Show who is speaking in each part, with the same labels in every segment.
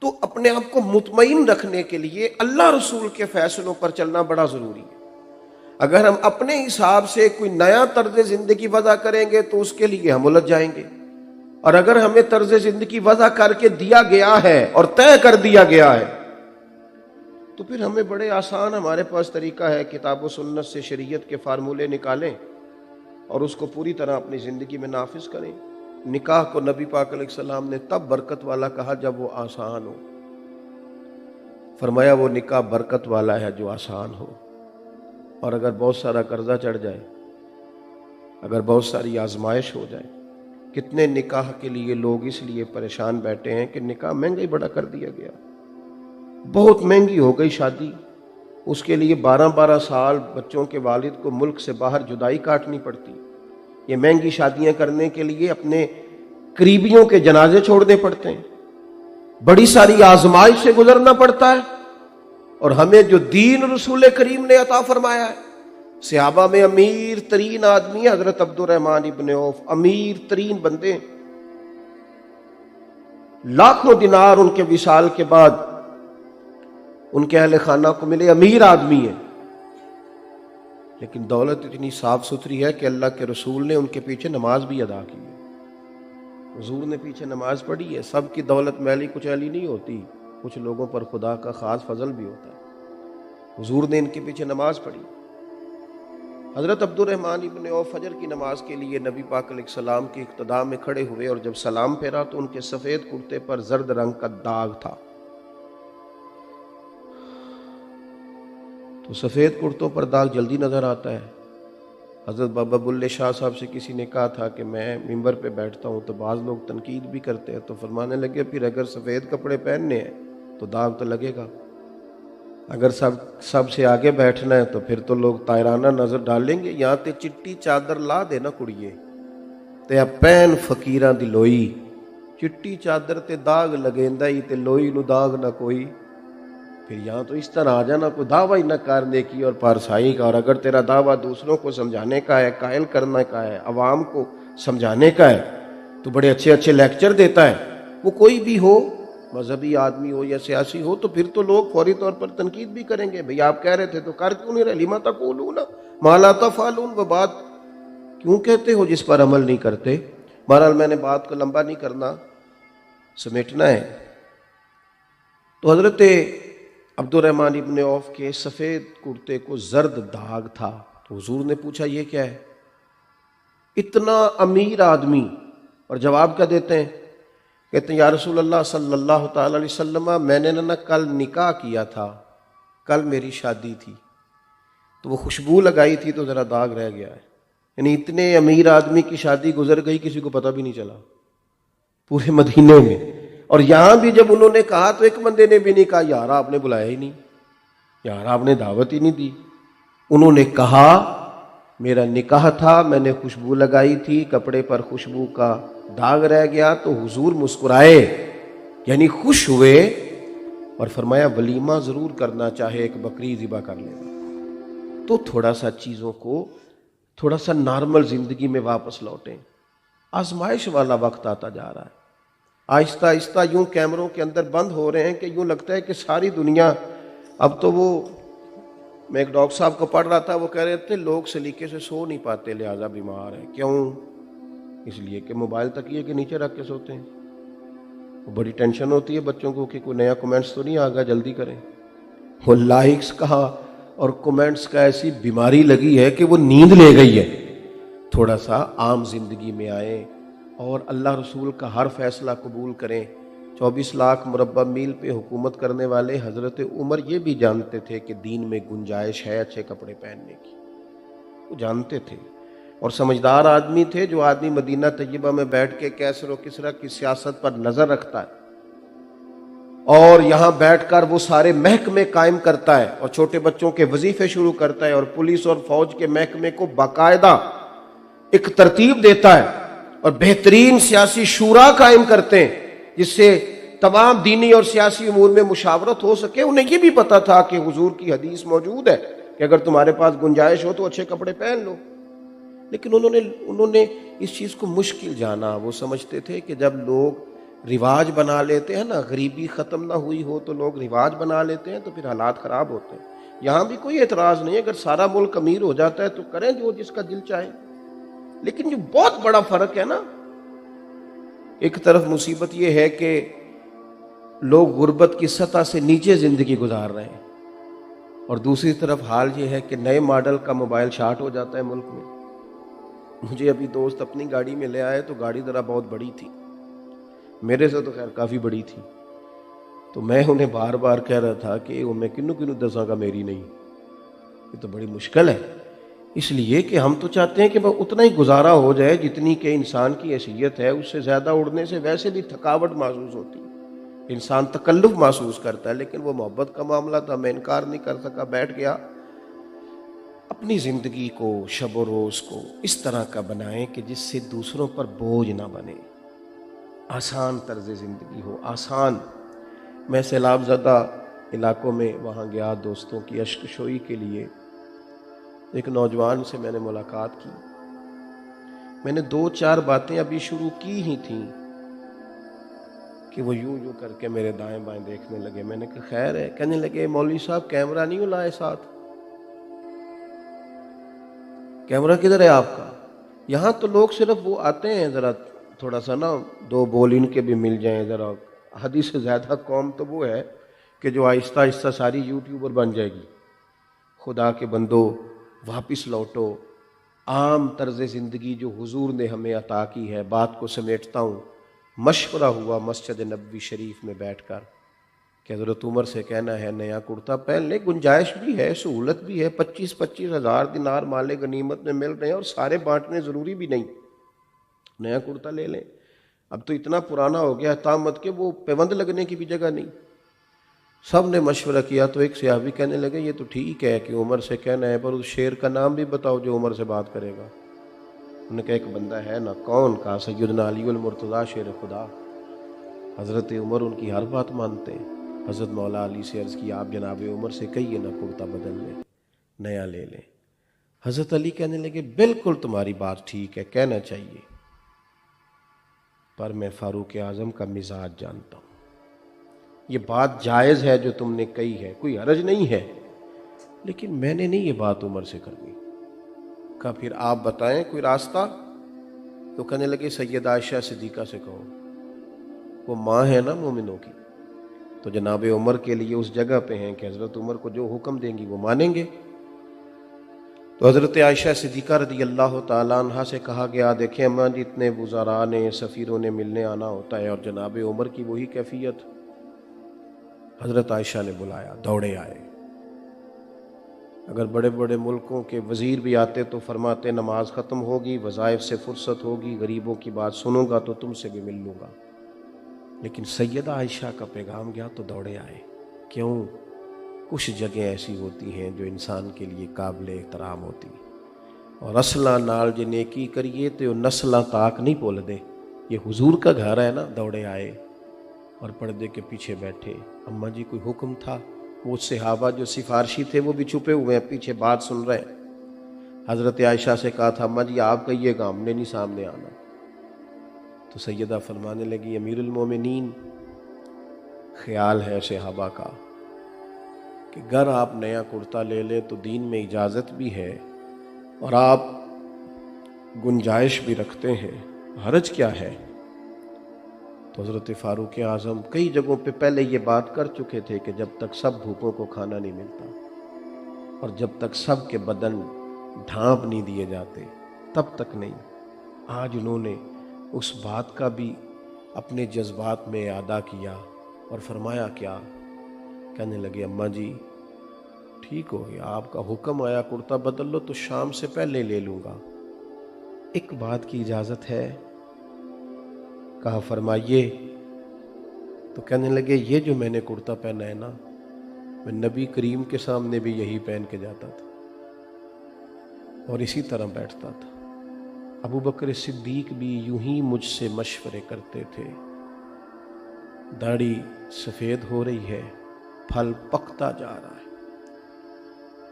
Speaker 1: تو اپنے آپ کو مطمئن رکھنے کے لیے اللہ رسول کے فیصلوں پر چلنا بڑا ضروری ہے۔ اگر ہم اپنے حساب سے کوئی نیا طرز زندگی وضع کریں گے تو اس کے لیے ہم الجھ جائیں گے، اور اگر ہمیں طرز زندگی وضع کر کے دیا گیا ہے اور طے کر دیا گیا ہے تو پھر ہمیں بڑے آسان ہمارے پاس طریقہ ہے، کتاب و سنت سے شریعت کے فارمولے نکالیں اور اس کو پوری طرح اپنی زندگی میں نافذ کریں۔ نکاح کو نبی پاک علیہ السلام نے تب برکت والا کہا جب وہ آسان ہو۔ فرمایا وہ نکاح برکت والا ہے جو آسان ہو، اور اگر بہت سارا قرضہ چڑھ جائے، اگر بہت ساری آزمائش ہو جائے۔ کتنے نکاح کے لیے لوگ اس لیے پریشان بیٹھے ہیں کہ نکاح مہنگا ہی بڑا کر دیا گیا، بہت مہنگی ہو گئی شادی، اس کے لیے 12 سال بچوں کے والد کو ملک سے باہر جدائی کاٹنی پڑتی، یہ مہنگی شادیاں کرنے کے لیے اپنے قریبیوں کے جنازے چھوڑنے پڑتے ہیں، بڑی ساری آزمائش سے گزرنا پڑتا ہے۔ اور ہمیں جو دین رسول کریم نے عطا فرمایا ہے، صحابہ میں امیر ترین آدمی حضرت عبد الرحمن ابن عوف، امیر ترین بندے، لاکھوں دینار ان کے وصال کے بعد ان کے اہل خانہ کو ملے، امیر آدمی ہیں، لیکن دولت اتنی صاف ستھری ہے کہ اللہ کے رسول نے ان کے پیچھے نماز بھی ادا کی ہے، حضور نے پیچھے نماز پڑھی ہے۔ سب کی دولت میلی کچیلی نہیں ہوتی، کچھ لوگوں پر خدا کا خاص فضل بھی ہوتا ہے، حضور نے ان کے پیچھے نماز پڑھی۔ حضرت عبد الرحمن ابن عوف فجر کی نماز کے لیے نبی پاک علیہ السلام کی اقتداء میں کھڑے ہوئے، اور جب سلام پھیرا تو ان کے سفید کرتے پر زرد رنگ کا داغ تھا۔ تو سفید کرتوں پر داغ جلدی نظر آتا ہے۔ حضرت بابا بلے شاہ صاحب سے کسی نے کہا تھا کہ میں ممبر پہ بیٹھتا ہوں تو بعض لوگ تنقید بھی کرتے ہیں، تو فرمانے لگے پھر اگر سفید کپڑے پہننے ہیں تو داغ تو لگے گا، اگر سب سے آگے بیٹھنا ہے تو پھر تو لوگ طائرانہ نظر ڈالیں گے۔ یہاں تے چٹی چادر لا دے نا کڑیے تے پین فقیراں دی لوئی، چٹی چادر تے داغ لگیندا ہی تے لوئی نو داغ نہ کوئی، پھر یہاں تو اس طرح آ جانا، کوئی دعویٰ ہی نہ کر نیکی اور پارسائی کا، اور اگر تیرا دعویٰ دوسروں کو سمجھانے کا ہے، قائل کرنے کا ہے، عوام کو سمجھانے کا ہے، تو بڑے اچھے اچھے لیکچر دیتا ہے، وہ کوئی بھی ہو، مذہبی آدمی ہو یا سیاسی ہو، تو پھر تو لوگ فوری طور پر تنقید بھی کریں گے، بھئی آپ کہہ رہے تھے تو کر کیوں نہیں رہے، لما تقولون ما لا تفعلون، وہ بات کیوں کہتے ہو جس پر عمل نہیں کرتے۔ بہرحال میں نے بات کو لمبا نہیں کرنا، سمیٹنا ہے۔ تو حضرت عبد الرحمن ابن عوف کے سفید کرتے کو زرد داغ تھا، تو حضور نے پوچھا یہ کیا ہے، اتنا امیر آدمی، اور جواب کیا دیتے ہیں، کہتے ہیں یا رسول اللہ صلی اللہ تعالی علیہ وسلم، میں نے نہ کل نکاح کیا تھا، کل میری شادی تھی، تو وہ خوشبو لگائی تھی تو ذرا داغ رہ گیا ہے۔ یعنی اتنے امیر آدمی کی شادی گزر گئی، کسی کو پتہ بھی نہیں چلا پورے مدینے میں۔ اور یہاں بھی جب انہوں نے کہا تو ایک بندے نے بھی نہیں کہا یار آپ نے بلایا ہی نہیں، یار آپ نے دعوت ہی نہیں دی۔ انہوں نے کہا میرا نکاح تھا، میں نے خوشبو لگائی تھی، کپڑے پر خوشبو کا داغ رہ گیا، تو حضور مسکرائے، یعنی خوش ہوئے، اور فرمایا ولیمہ ضرور کرنا، چاہے ایک بکری ذبح کر لینا۔ تو تھوڑا سا چیزوں کو، تھوڑا سا نارمل زندگی میں واپس لوٹیں۔ آزمائش والا وقت آتا جا رہا ہے، آہستہ آہستہ یوں کیمروں کے اندر بند ہو رہے ہیں کہ یوں لگتا ہے کہ ساری دنیا، اب تو وہ، میں ایک ڈاکٹر صاحب کو پڑھ رہا تھا، وہ کہہ رہے تھے لوگ سلیقے سے سو نہیں پاتے لہٰذا بیمار ہیں۔ کیوں؟ اس لیے کہ موبائل تکیے کے نیچے رکھ کے سوتے ہیں، بڑی ٹینشن ہوتی ہے بچوں کو کہ کوئی نیا کومنٹس تو نہیں آ گیا، جلدی کریں۔ وہ لائکس کا اور کومنٹس کا ایسی بیماری لگی ہے کہ وہ نیند لے گئی ہے۔ تھوڑا سا عام زندگی میں آئیں اور اللہ رسول کا ہر فیصلہ قبول کریں۔ 24 لاکھ مربع میل پہ حکومت کرنے والے حضرت عمر یہ بھی جانتے تھے کہ دین میں گنجائش ہے اچھے کپڑے پہننے کی، وہ جانتے تھے، اور سمجھدار آدمی تھے، جو آدمی مدینہ طیبہ میں بیٹھ کے کیسر و کسریٰ کی سیاست پر نظر رکھتا ہے اور یہاں بیٹھ کر وہ سارے محکمے قائم کرتا ہے اور چھوٹے بچوں کے وظیفے شروع کرتا ہے اور پولیس اور فوج کے محکمے کو باقاعدہ ایک ترتیب دیتا ہے اور بہترین سیاسی شورا قائم کرتے ہیں جس سے تمام دینی اور سیاسی امور میں مشاورت ہو سکے۔ انہیں یہ بھی پتا تھا کہ حضور کی حدیث موجود ہے کہ اگر تمہارے پاس گنجائش ہو تو اچھے کپڑے پہن لو، لیکن انہوں نے اس چیز کو مشکل جانا۔ وہ سمجھتے تھے کہ جب لوگ رواج بنا لیتے ہیں نا، غریبی ختم نہ ہوئی ہو تو لوگ رواج بنا لیتے ہیں تو پھر حالات خراب ہوتے ہیں۔ یہاں بھی کوئی اعتراض نہیں ہے، اگر سارا ملک امیر ہو جاتا ہے تو کریں جو جس کا دل چاہے، لیکن جو بہت بڑا فرق ہے نا، ایک طرف مصیبت یہ ہے کہ لوگ غربت کی سطح سے نیچے زندگی گزار رہے ہیں، اور دوسری طرف حال یہ ہے کہ نئے ماڈل کا موبائل شارٹ ہو جاتا ہے ملک میں۔ مجھے ابھی دوست اپنی گاڑی میں لے آئے تو گاڑی ذرا بہت بڑی تھی، میرے سے تو خیر کافی بڑی تھی، تو میں انہیں بار بار کہہ رہا تھا کہ میں کنوں کنوں دساں کا میری نہیں، یہ تو بڑی مشکل ہے، اس لیے کہ ہم تو چاہتے ہیں کہ وہ اتنا ہی گزارا ہو جائے جتنی کہ انسان کی حیثیت ہے، اس سے زیادہ اڑنے سے ویسے بھی تھکاوٹ محسوس ہوتی ہے، انسان تکلف محسوس کرتا ہے، لیکن وہ محبت کا معاملہ تھا، میں انکار نہیں کر سکا، بیٹھ گیا۔ اپنی زندگی کو، شب و روز کو اس طرح کا بنائیں کہ جس سے دوسروں پر بوجھ نہ بنے، آسان طرز زندگی ہو، آسان۔ میں سیلاب زدہ علاقوں میں وہاں گیا دوستوں کی اشک شوئی کے لیے، ایک نوجوان سے میں نے ملاقات کی، میں نے 2-4 باتیں ابھی شروع کی ہی تھیں کہ وہ یوں یوں کر کے میرے دائیں بائیں دیکھنے لگے۔ میں نے کہا خیر ہے؟ کہنے لگے مولوی صاحب کیمرہ نہیں لائے ساتھ؟ کیمرہ کدھر ہے آپ کا؟ یہاں تو لوگ صرف وہ آتے ہیں ذرا تھوڑا سا نا 2 بول ان کے بھی مل جائیں، ذرا حد سے زیادہ قوم تو وہ ہے کہ جو آہستہ آہستہ ساری یوٹیوبر بن جائے گی۔ خدا کے بندو واپس لوٹو، عام طرز زندگی جو حضور نے ہمیں عطا کی ہے۔ بات کو سمیٹتا ہوں، مشورہ ہوا مسجد نبوی شریف میں بیٹھ کر کہ حضرت عمر سے کہنا ہے نیا کرتا پہن لے، گنجائش بھی ہے، سہولت بھی ہے، 25-25 ہزار دینار مال غنیمت میں مل رہے ہیں اور سارے بانٹنے ضروری بھی نہیں، نیا کرتا لے لیں۔ اب تو اتنا پرانا ہو گیا طامت کہ وہ پیوند لگنے کی بھی جگہ نہیں۔ سب نے مشورہ کیا تو ایک صحابی کہنے لگے یہ تو ٹھیک ہے کہ عمر سے کہنا ہے، پر اس شیر کا نام بھی بتاؤ جو عمر سے بات کرے گا۔ انہوں نے کہا ایک بندہ ہے نا، کون؟ کہا سیدنا علی المرتضیٰ شیر خدا، حضرت عمر ان کی ہر بات مانتے ہیں۔ حضرت مولا علی سے عرض کی آپ جناب عمر سے کہیے نا کرتا بدل لیں، نیا لے لیں۔ حضرت علی کہنے لگے بالکل تمہاری بات ٹھیک ہے، کہنا چاہیے، پر میں فاروق اعظم کا مزاج جانتا ہوں، یہ بات جائز ہے جو تم نے کہی ہے، کوئی حرج نہیں ہے، لیکن میں نے نہیں یہ بات عمر سے کرنی۔ کہا پھر آپ بتائیں کوئی راستہ؟ تو کہنے لگے سیدہ عائشہ صدیقہ سے کہو، وہ ماں ہے نا مومنوں کی، تو جناب عمر کے لیے اس جگہ پہ ہیں کہ حضرت عمر کو جو حکم دیں گی وہ مانیں گے۔ تو حضرت عائشہ صدیقہ رضی اللہ تعالیٰ عنہ سے کہا گیا دیکھیں اماں جتنے وزراء نے، سفیروں نے ملنے آنا ہوتا ہے اور جناب عمر کی وہی کیفیت۔ حضرت عائشہ نے بلایا، دوڑے آئے۔ اگر بڑے بڑے ملکوں کے وزیر بھی آتے تو فرماتے نماز ختم ہوگی، وظائف سے فرصت ہوگی، غریبوں کی بات سنوں گا تو تم سے بھی مل لوں گا، لیکن سیدہ عائشہ کا پیغام گیا تو دوڑے آئے۔ کیوں؟ کچھ جگہیں ایسی ہوتی ہیں جو انسان کے لیے قابل احترام ہوتی، اور اصلاں نال جے نیکی کریے تو نسلاں تاک نہیں بھول دے، یہ حضور کا گھر ہے نا۔ دوڑے آئے اور پردے کے پیچھے بیٹھے۔ اماں جی کوئی حکم تھا؟ وہ صحابہ جو سفارشی تھے وہ بھی چھپے ہوئے ہیں، پیچھے بات سن رہے ہیں۔ حضرت عائشہ سے کہا تھا اماں جی آپ کہیے گا، ہم نے نہیں سامنے آنا۔ تو سیدہ فرمانے لگی امیر المومنین، خیال ہے صحابہ کا کہ اگر آپ نیا کرتا لے لیں تو دین میں اجازت بھی ہے اور آپ گنجائش بھی رکھتے ہیں، حرج کیا ہے؟ تو حضرت فاروق اعظم کئی جگہوں پہ پہلے یہ بات کر چکے تھے کہ جب تک سب بھوکوں کو کھانا نہیں ملتا اور جب تک سب کے بدن ڈھانپ نہیں دیے جاتے تب تک نہیں۔ آج انہوں نے اس بات کا بھی اپنے جذبات میں اعادہ کیا اور فرمایا کیا؟ کہنے لگے اماں جی ٹھیک ہو گیا، آپ کا حکم آیا کرتا بدل لو تو شام سے پہلے لے لوں گا، ایک بات کی اجازت ہے؟ کہا فرمائیے۔ تو کہنے لگے یہ جو میں نے کرتا پہنا ہے نا، میں نبی کریم کے سامنے بھی یہی پہن کے جاتا تھا اور اسی طرح بیٹھتا تھا۔ ابو بکر صدیق بھی یوں ہی مجھ سے مشورے کرتے تھے۔ داڑھی سفید ہو رہی ہے، پھل پکتا جا رہا ہے،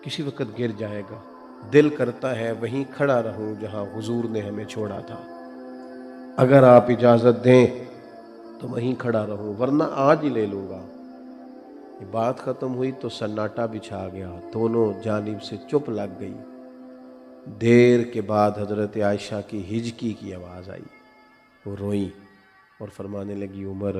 Speaker 1: کسی وقت گر جائے گا، دل کرتا ہے وہیں کھڑا رہوں جہاں حضور نے ہمیں چھوڑا تھا، اگر آپ اجازت دیں تو وہیں کھڑا رہوں، ورنہ آج ہی لے لوں گا۔ یہ بات ختم ہوئی تو سناٹا بچھا گیا، دونوں جانب سے چپ لگ گئی۔ دیر کے بعد حضرت عائشہ کی ہجکی کی آواز آئی، وہ روئیں اور فرمانے لگی عمر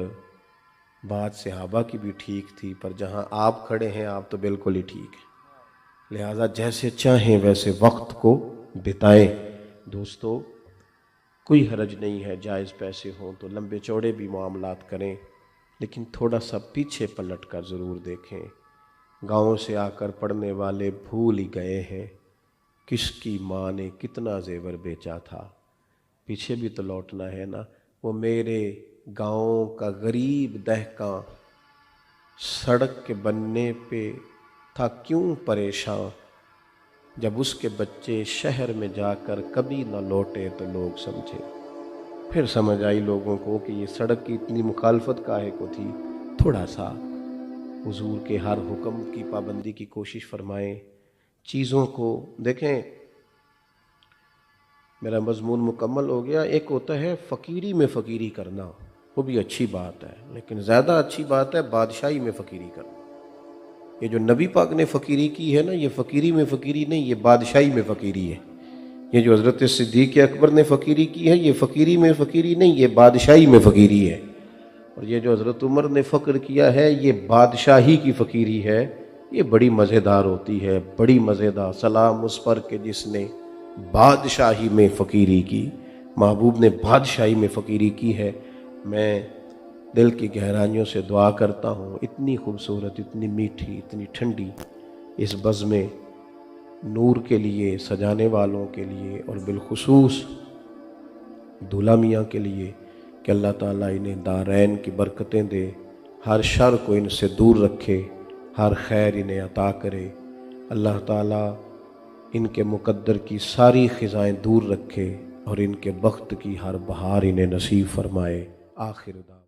Speaker 1: بات صحابہ کی بھی ٹھیک تھی، پر جہاں آپ کھڑے ہیں آپ تو بالکل ہی ٹھیک ہیں، لہٰذا جیسے چاہیں ویسے وقت کو بتائیں۔ دوستو کوئی حرج نہیں ہے، جائز پیسے ہوں تو لمبے چوڑے بھی معاملات کریں، لیکن تھوڑا سا پیچھے پلٹ کر ضرور دیکھیں۔ گاؤں سے آ کر پڑھنے والے بھول ہی گئے ہیں کس کی ماں نے کتنا زیور بیچا تھا، پیچھے بھی تو لوٹنا ہے نا۔ وہ میرے گاؤں کا غریب دہقاں سڑک کے بننے پہ تھا کیوں پریشاں، جب اس کے بچے شہر میں جا کر کبھی نہ لوٹے تو لوگ سمجھے۔ پھر سمجھ آئی لوگوں کو کہ یہ سڑک کی اتنی مخالفت کاہے کو تھی۔ تھوڑا سا حضور کے ہر حکم کی پابندی کی کوشش فرمائیں، چیزوں کو دیکھیں۔ میرا مضمون مکمل ہو گیا۔ ایک ہوتا ہے فقیری میں فقیری کرنا، وہ بھی اچھی بات ہے، لیکن زیادہ اچھی بات ہے بادشاہی میں فقیری کرنا۔ یہ جو نبی پاک نے فقیری کی ہے نا، یہ فقیری میں فقیری نہیں، یہ بادشاہی میں فقیری ہے۔ یہ جو حضرت صدیق اکبر نے فقیری کی ہے، یہ فقیری میں فقیری نہیں، یہ بادشاہی میں فقیری ہے۔ اور یہ جو حضرت عمر نے فقر کیا ہے، یہ بادشاہی کی فقیری ہے۔ یہ بڑی مزیدار ہوتی ہے، بڑی مزیدار۔ سلام اس پر کہ جس نے بادشاہی میں فقیری کی، محبوب نے بادشاہی میں فقیری کی ہے۔ میں دل کی گہرائیوں سے دعا کرتا ہوں، اتنی خوبصورت، اتنی میٹھی، اتنی ٹھنڈی اس بزم نور کے لیے، سجانے والوں کے لیے، اور بالخصوص دولہا میاں کے لیے کہ اللہ تعالیٰ انہیں دارین کی برکتیں دے، ہر شر کو ان سے دور رکھے، ہر خیر انہیں عطا کرے۔ اللہ تعالیٰ ان کے مقدر کی ساری خزائیں دور رکھے اور ان کے بخت کی ہر بہار انہیں نصیب فرمائے۔ آخر دعوانا